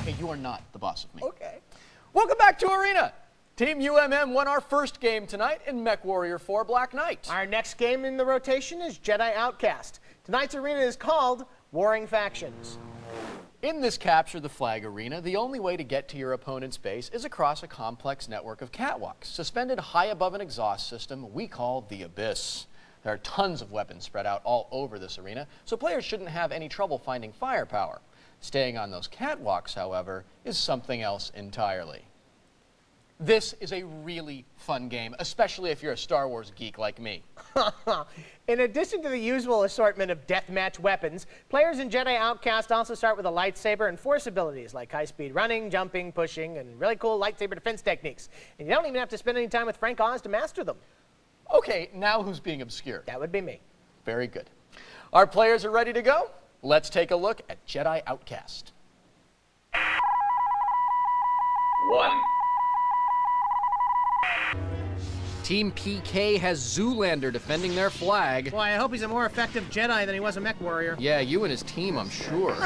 Okay, you are not the boss of me. Okay. Welcome back to Arena. Team UMM won our first game tonight in Mech Warrior 4 Black Knight. Our next game in the rotation is Jedi Outcast. Tonight's arena is called Warring Factions. In this Capture the Flag arena, the only way to get to your opponent's base is across a complex network of catwalks, suspended high above an exhaust system we call the Abyss. There are tons of weapons spread out all over this arena, so players shouldn't have any trouble finding firepower. Staying on those catwalks, however, is something else entirely. This is a really fun game, especially if you're a Star Wars geek like me. In addition to the usual assortment of deathmatch weapons, players in Jedi Outcast also start with a lightsaber and force abilities like high-speed running, jumping, pushing, and really cool lightsaber defense techniques. And you don't even have to spend any time with Frank Oz to master them. Okay, now who's being obscure? That would be me. Very good. Our players are ready to go. Let's take a look at Jedi Outcast. 1. Team PK has Zoolander defending their flag. Boy, I hope he's a more effective Jedi than he was a Mech Warrior. Yeah, you and his team, I'm sure.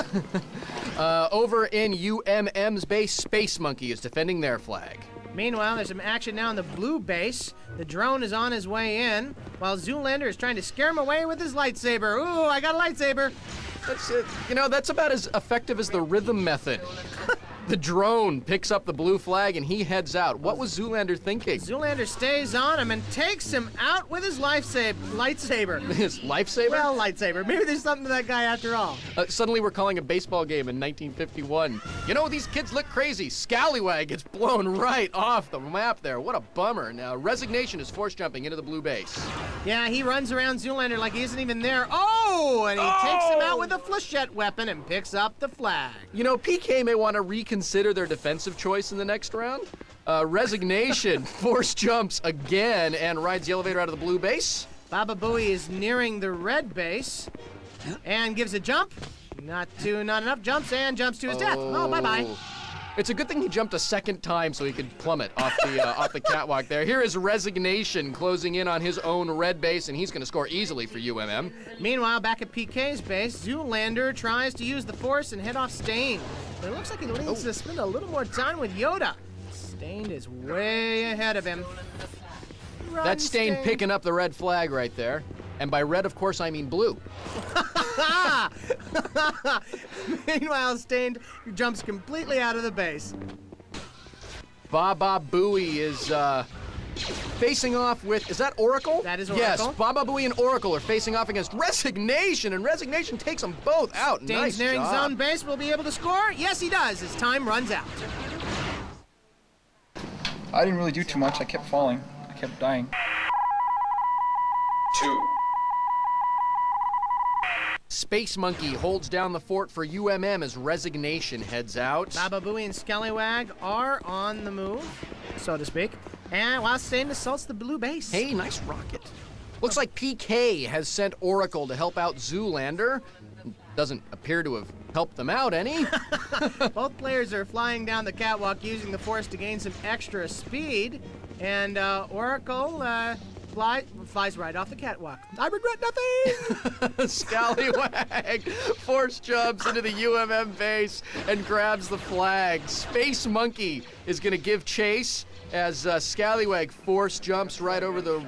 Over in UMM's base, Space Monkey is defending their flag. Meanwhile, there's some action now in the blue base. The drone is on his way in, while Zoolander is trying to scare him away with his lightsaber. Ooh, I got a lightsaber. That's it. You know, that's about as effective as the rhythm method. The drone picks up the blue flag and he heads out. What was Zoolander thinking? Zoolander stays on him and takes him out with his lightsaber. His lifesaver? Well, lightsaber. Maybe there's something to that guy after all. Suddenly we're calling a baseball game in 1951. You know, these kids look crazy. Scallywag gets blown right off the map there. What a bummer. Now, Resignation is force jumping into the blue base. Yeah, he runs around Zoolander like he isn't even there. Oh! And he takes him out with a flechette weapon and picks up the flag. You know, PK may want to reconsider their defensive choice in the next round. Resignation force jumps again and rides the elevator out of the blue base. Baba Booey is nearing the red base and gives a jump. Not enough jumps and jumps to his death. Oh, bye-bye. It's a good thing he jumped a second time so he could plummet off the catwalk there. Here is Resignation closing in on his own red base, and he's going to score easily for UMM. Meanwhile, back at PK's base, Zoolander tries to use the Force and head off Stained. But it looks like he needs to spend a little more time with Yoda. Stained is way ahead of him. That's Stained picking up the red flag right there. And by red, of course, I mean blue. Meanwhile, Stained jumps completely out of the base. Baba Booey is facing off with, is that Oracle? That is Oracle. Yes, Baba Booey and Oracle are facing off against Resignation, and Resignation takes them both out. Stained's Nice nearing job. zone base. Will be able to score? Yes, he does. His time runs out. I didn't really do too much. I kept falling. I kept dying. 2. Space Monkey holds down the fort for UMM as Resignation heads out. Baba Booey and Scallywag are on the move, so to speak. And while Stained assaults the blue base. Hey, nice rocket. Looks like PK has sent Oracle to help out Zoolander. Doesn't appear to have helped them out any. Both players are flying down the catwalk using the Force to gain some extra speed. And Oracle flies right off the catwalk. I regret nothing! Scallywag force jumps into the UMM base and grabs the flag. Space Monkey is going to give chase as Scallywag force jumps right over the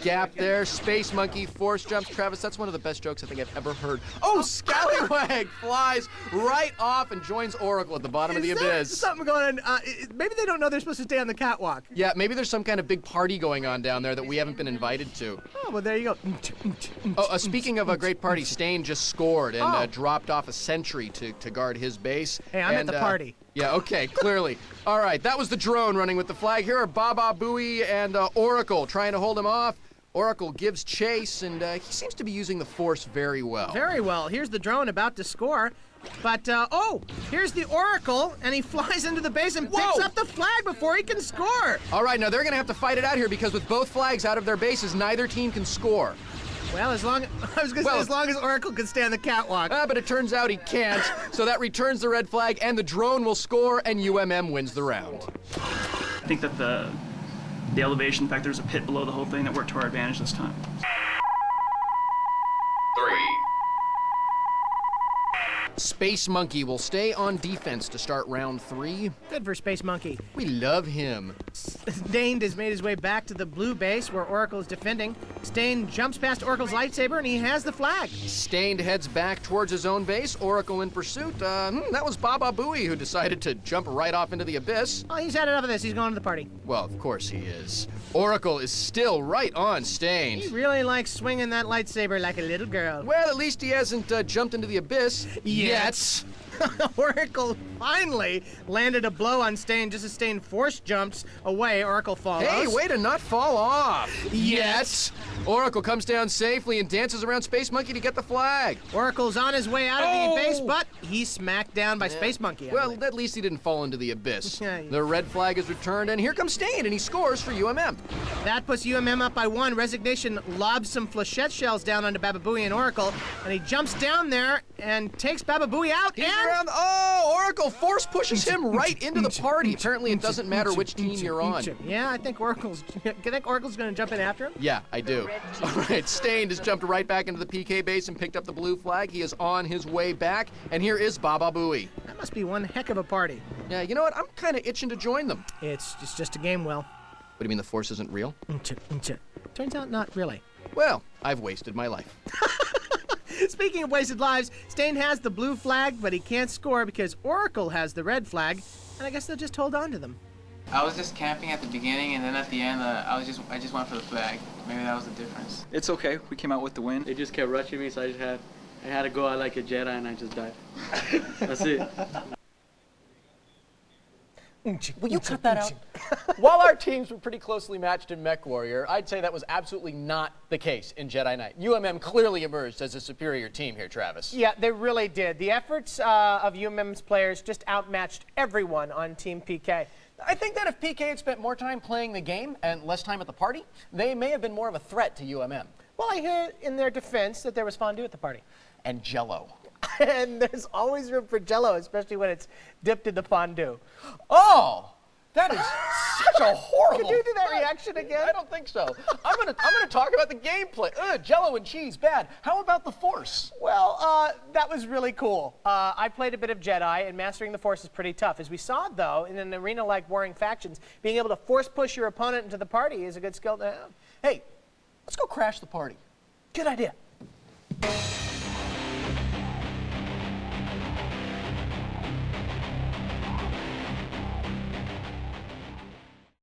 gap there. Space Monkey force jumps. Travis, that's one of the best jokes I think I've ever heard. Oh, Scallywag flies right off and joins Oracle at the bottom of the abyss. Something going on. Maybe they don't know they're supposed to stay on the catwalk. Yeah, maybe there's some kind of big party going on down there that we haven't been invited to. Oh, well, there you go. Oh, speaking of a great party, Stain just scored and dropped off a sentry to guard his base. Hey, I'm at the party. Yeah, okay, clearly. All right, that was the drone running with the flag. Here are Baba Booey and Oracle trying to hold him off. Oracle gives chase, and he seems to be using the Force very well. Very well. Here's the drone about to score. But, here's the Oracle, and he flies into the base and picks up the flag before he can score. All right, now they're going to have to fight it out here because with both flags out of their bases, neither team can score. Well, as long as Oracle can stay on the catwalk. But it turns out he can't, so that returns the red flag, and the drone will score, and UMM wins the round. I think that the elevation, in fact, there's a pit below the whole thing that worked to our advantage this time. 3. Space Monkey will stay on defense to start round 3. Good for Space Monkey. We love him. Stain has made his way back to the blue base where Oracle is defending. Stain jumps past Oracle's lightsaber and he has the flag. Stained heads back towards his own base. Oracle in pursuit. That was Baba Booey who decided to jump right off into the abyss. Oh, he's had enough of this. He's going to the party. Well, of course he is. Oracle is still right on Stained. He really likes swinging that lightsaber like a little girl. Well, at least he hasn't jumped into the abyss yet. Oracle finally landed a blow on Stain just as Stain force jumps away. Oracle follows. Hey, way to not fall off. Yet. Oracle comes down safely and dances around Space Monkey to get the flag. Oracle's on his way out of the base, but he's smacked down by Space Monkey. Well, at least he didn't fall into the abyss. Yeah. The red flag is returned, and here comes Stain, and he scores for UMM. That puts UMM up by 1. Resignation lobs some flechette shells down onto Baba Booey and Oracle, and he jumps down there and takes Baba Booey out. Oracle force pushes him right into the party. Apparently, it doesn't matter which team you're on. Yeah, I think Oracle's going to jump in after him. Yeah, I do. All right, Stained has jumped right back into the PK base and picked up the blue flag. He is on his way back, and here is Baba Booey. That must be one heck of a party. Yeah, you know what? I'm kind of itching to join them. It's just a game, Will. What do you mean the force isn't real? Turns out not really. Well, I've wasted my life. Speaking of wasted lives, Stain has the blue flag, but he can't score because Oracle has the red flag, and I guess they'll just hold on to them. I was just camping at the beginning, and then at the end, I just went for the flag. Maybe that was the difference. It's okay. We came out with the win. They just kept rushing me, so I had to go out like a Jedi, and I just died. That's it. Will you cut that out? While our teams were pretty closely matched in Mech Warrior, I'd say that was absolutely not the case in Jedi Knight. UMM clearly emerged as a superior team here, Travis. Yeah, they really did. The efforts of UMM's players just outmatched everyone on Team PK. I think that if PK had spent more time playing the game and less time at the party, they may have been more of a threat to UMM. Well, I hear in their defense that there was fondue at the party. And Jell-O. And there's always room for Jell-O, especially when it's dipped in the fondue. Oh! That is such a horrible. Could you do that reaction again? I don't think so. I'm gonna talk about the gameplay. Jell-O and cheese, bad. How about the Force? Well, that was really cool. I played a bit of Jedi, and mastering the Force is pretty tough. As we saw, though, in an arena like Warring Factions, being able to force push your opponent into the party is a good skill to have. Hey, let's go crash the party. Good idea.